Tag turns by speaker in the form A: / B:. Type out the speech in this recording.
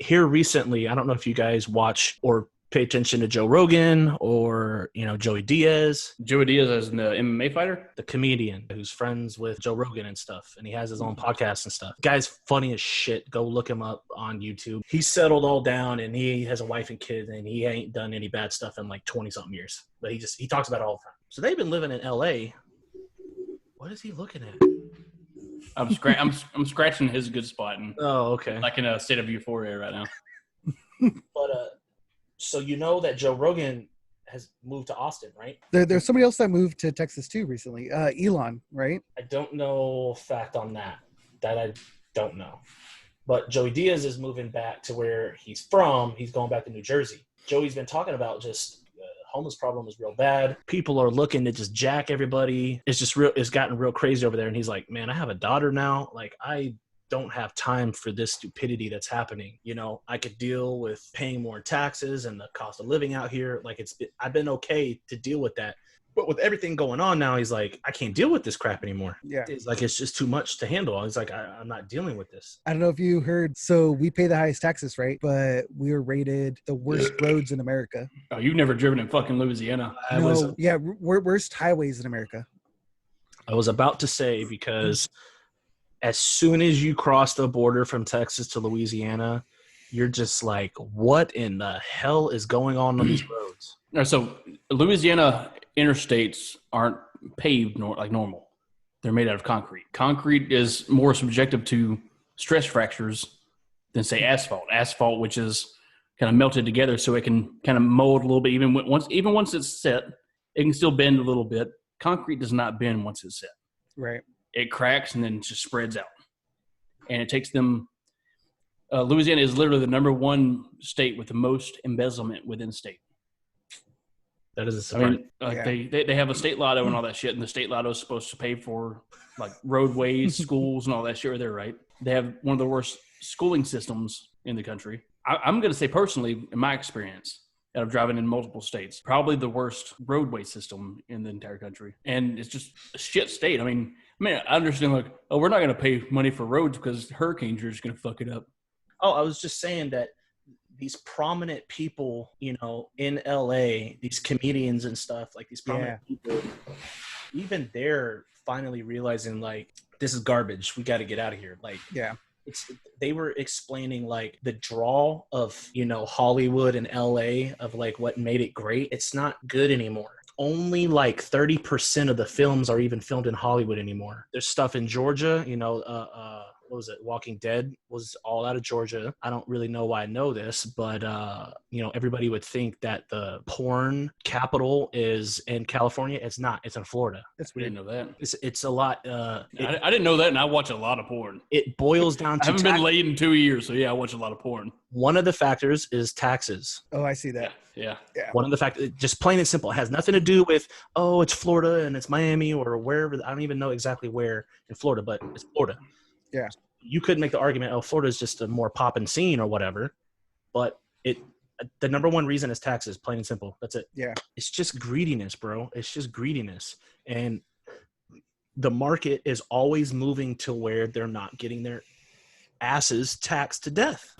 A: here recently, I don't know if you guys watch or pay attention to Joe Rogan or, Joey Diaz.
B: Joey Diaz is the MMA fighter?
A: The comedian who's friends with Joe Rogan and stuff. And he has his own podcast and stuff. Guy's funny as shit. Go look him up on YouTube. He's settled all down and he has a wife and kid and he ain't done any bad stuff in like 20-something years. But he talks about it all the time. So they've been living in LA. What is he looking at?
B: I'm scratching his good spot. And
A: oh, okay.
B: Like in a state of euphoria right now.
A: But so that Joe Rogan has moved to Austin, right?
C: There's somebody else that moved to Texas too recently. Elon, right?
A: I don't know fact on that. That I don't know. But Joey Diaz is moving back to where he's from. He's going back to New Jersey. Joey's been talking about just homeless problem is real bad. People are looking to just jack everybody. It's gotten real crazy over there. And he's like, man, I have a daughter now. Like, I don't have time for this stupidity that's happening. I could deal with paying more taxes and the cost of living out here. Like I've been okay to deal with that. But with everything going on now, he's like, I can't deal with this crap anymore.
C: Yeah.
A: It's like, it's just too much to handle. He's like, I'm not dealing with this.
C: I don't know if you heard, so we pay the highest taxes, right? But we are rated the worst roads in America.
B: Oh, you've never driven in fucking Louisiana.
C: Worst highways in America.
A: I was about to say, because as soon as you cross the border from Texas to Louisiana, you're just like, what in the hell is going on these roads?
B: So Louisiana interstates aren't paved like normal. They're made out of concrete. Concrete is more subjective to stress fractures than, say, asphalt. Asphalt, which is kind of melted together so it can kind of mold a little bit. Even once it's set, it can still bend a little bit. Concrete does not bend once it's set.
C: Right.
B: It cracks and then just spreads out. And it takes them Louisiana is literally the number one state with the most embezzlement within state.
A: That is a surprise.
B: They have a state lotto and all that shit, and the state lotto is supposed to pay for like roadways, schools, and all that shit right there, right? They have one of the worst schooling systems in the country. I'm going to say personally, in my experience, out of driving in multiple states, probably the worst roadway system in the entire country. And it's just a shit state. I mean, I understand like, we're not going to pay money for roads because hurricanes are just going to fuck it up.
A: Oh, I was just saying that these prominent people, in LA, these comedians and stuff, like these prominent people, even they're finally realizing like, this is garbage. We got to get out of here. Like, they were explaining like the draw of, Hollywood and LA of like what made it great. It's not good anymore. Only like 30% of the films are even filmed in Hollywood anymore. There's stuff in Georgia, what was it? Walking Dead was all out of Georgia. I don't really know why I know this, but everybody would think that the porn capital is in California. It's not. It's in Florida.
B: We didn't know that.
A: It's a lot.
B: I didn't know that, and I watch a lot of porn.
A: It boils down to
B: I haven't been laid in 2 years, so I watch a lot of porn.
A: One of the factors is taxes.
C: Oh, I see that.
B: Yeah.
A: One of the factors, just plain and simple, it has nothing to do with, it's Florida and it's Miami or wherever. I don't even know exactly where in Florida, but it's Florida.
C: Yeah.
A: You could make the argument, Florida is just a more poppin' scene or whatever, but the number one reason is taxes, plain and simple. That's it.
C: Yeah.
A: It's just greediness, bro. It's just greediness. And the market is always moving to where they're not getting their asses taxed to death.